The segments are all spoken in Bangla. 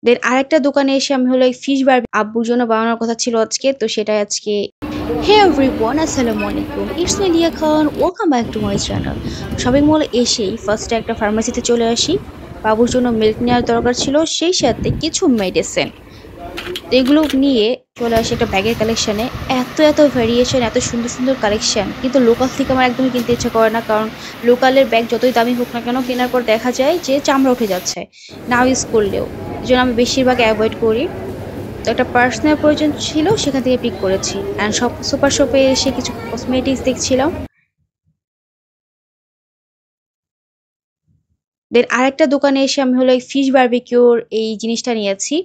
দেন আরেকটা দোকানে এসে আমি হলো এই ফিশ আব্বুর জন্য বানানোর কথা ছিল আজকে, তো সেটাই আজকে। হে এভরিওয়ান, আসসালামু আলাইকুম, it's me Liya Khan, welcome back to my channel. Shopping মলে এসেই ফার্স্টে একটা ফার্মাসিতে চলে আসি। বাবুর জন্য মিল্ক নেওয়ার দরকার ছিল, সেই সাথে কিছু মেডিসিন। তো এগুলো নিয়ে চলে আসি একটা ব্যাগের কালেকশনে। এত এত ভ্যারিয়েশন, এত সুন্দর সুন্দর কালেকশন, কিন্তু লোকাল থেকে আমার একদমই কিনতে ইচ্ছা করে না, কারণ লোকালের ব্যাগ যতই দামি হোক না কেন, কেনার পর দেখা যায় যে চামড়া উঠে যাচ্ছে না ইউজ করলেও। এই জন্য আমি বেশিরভাগ অ্যাভয়েড করি। তো একটা পার্সোনাল প্রয়োজন ছিল, সেখান থেকে পিক করেছি। অ্যান্ড সব সুপার শপে এসে কিছু কসমেটিক্স দেখছিলাম। দেন আরেকটা দোকানে এসে আমি হলো এই ফিশ বারবিকিউর এই জিনিসটা নিয়েছি।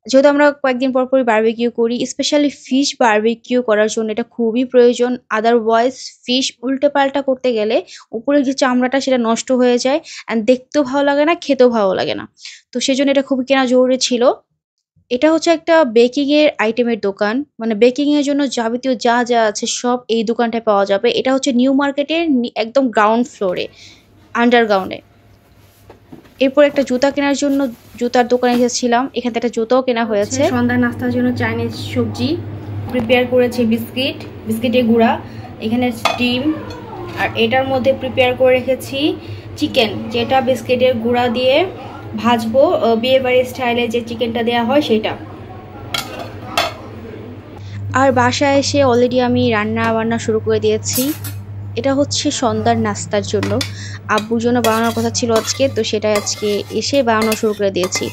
যেহেতু আমরা কয়েকদিন পর পরই বারবিকিউ করি, স্পেশালি ফিশ বারবিকিউ করার জন্য এটা খুবই প্রয়োজন। আদারওয়াইজ ফিশ উল্টে পাল্টা করতে গেলে উপরের যে চামড়াটা সেটা নষ্ট হয়ে যায়, অ্যান্ড দেখতেও ভালো লাগে না, খেতেও ভালো লাগে না। তো সেজন্য এটা খুবই কেনা জরুরি ছিল। এটা হচ্ছে একটা বেকিং এর আইটেমের দোকান, মানে বেকিং এর জন্য যাবতীয় যা যা আছে সব এই দোকানটায় পাওয়া যাবে। এটা হচ্ছে নিউ মার্কেটের একদম গ্রাউন্ড ফ্লোরে, আন্ডারগ্রাউন্ডে। এরপর একটা জুতা কেনার জন্য জুতার দোকানে এসেছিলাম, এখান থেকে একটা জুতাও কেনা হয়েছে। সন্ধ্যা নাস্তার জন্য চাইনিজ সবজি প্রিপেয়ার করেছি, বিস্কিটের গুঁড়া, এখানে স্টিম, আর এটার মধ্যে প্রিপেয়ার করে রেখেছি চিকেন, যেটা বিস্কিটের গুঁড়া দিয়ে ভাজবো, বিয়ে বাড়ির স্টাইলে যে চিকেনটা দেওয়া হয় সেটা। আর বাসায় এসে অলরেডি আমি রান্না বান্না শুরু করে দিয়েছি। এটা হচ্ছে সন্ধ্যার নাস্তার জন্য, আব্বুর জন্য বানানোর কথা ছিল আজকে, তো সেটাই আজকে এসে বানানো শুরু করে দিয়েছি।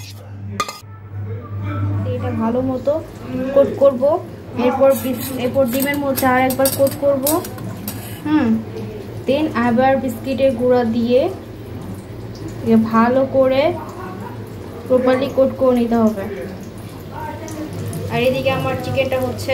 এটা ভালো মতো কোট করব, এরপর ডিমের মধ্যে আর একবার কোট করব। দেন আবার বিস্কিটের গুঁড়া দিয়ে ভালো করে প্রপারলি কোট করে নিতে হবে। আর এদিকে আমার চিকেনটা হচ্ছে।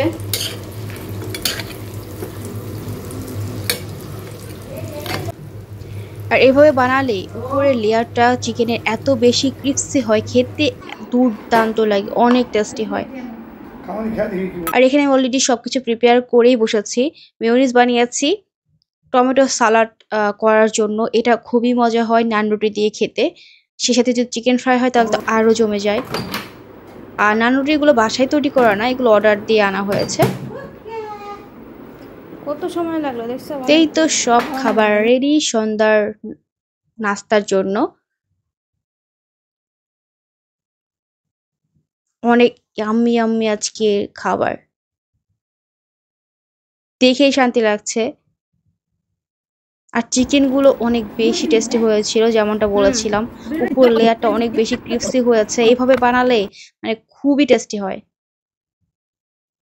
আর এভাবে বানালে উপরের লেয়ারটা চিকেনের এত বেশি ক্রিস্পি হয়, খেতে দুর্দান্ত লাগে, অনেক টেস্টি হয়। আর এখানে অলরেডি সবকিছু প্রিপেয়ার করেই বসেছি। মেয়োনিজ বানিয়েছি টমেটো সালাড করার জন্য, এটা খুবই মজা হয় নান রুটি দিয়ে খেতে। সে সাথে যদি চিকেন ফ্রাই হয় তাহলে তো আরো জমে যায়। আর নান রুটিগুলো বাসায় তৈরি করা না, এগুলো অর্ডার দিয়ে আনা হয়েছে। কত সময় লাগলো দেখছো? এই তো সব খাবার রেডি সন্ধ্যার নাস্তার জন্য। অনেক ইয়াম্মি ইয়াম্মি আজকে খাবার, দেখেই শান্তি লাগছে। আর চিকেন গুলো অনেক বেশি টেস্টি হয়েছিল, যেমনটা বলেছিলাম। উপর লেয়ারটা অনেক বেশি ক্রিস্পি হয়েছে, এইভাবে বানালে মানে খুবই টেস্টি হয়।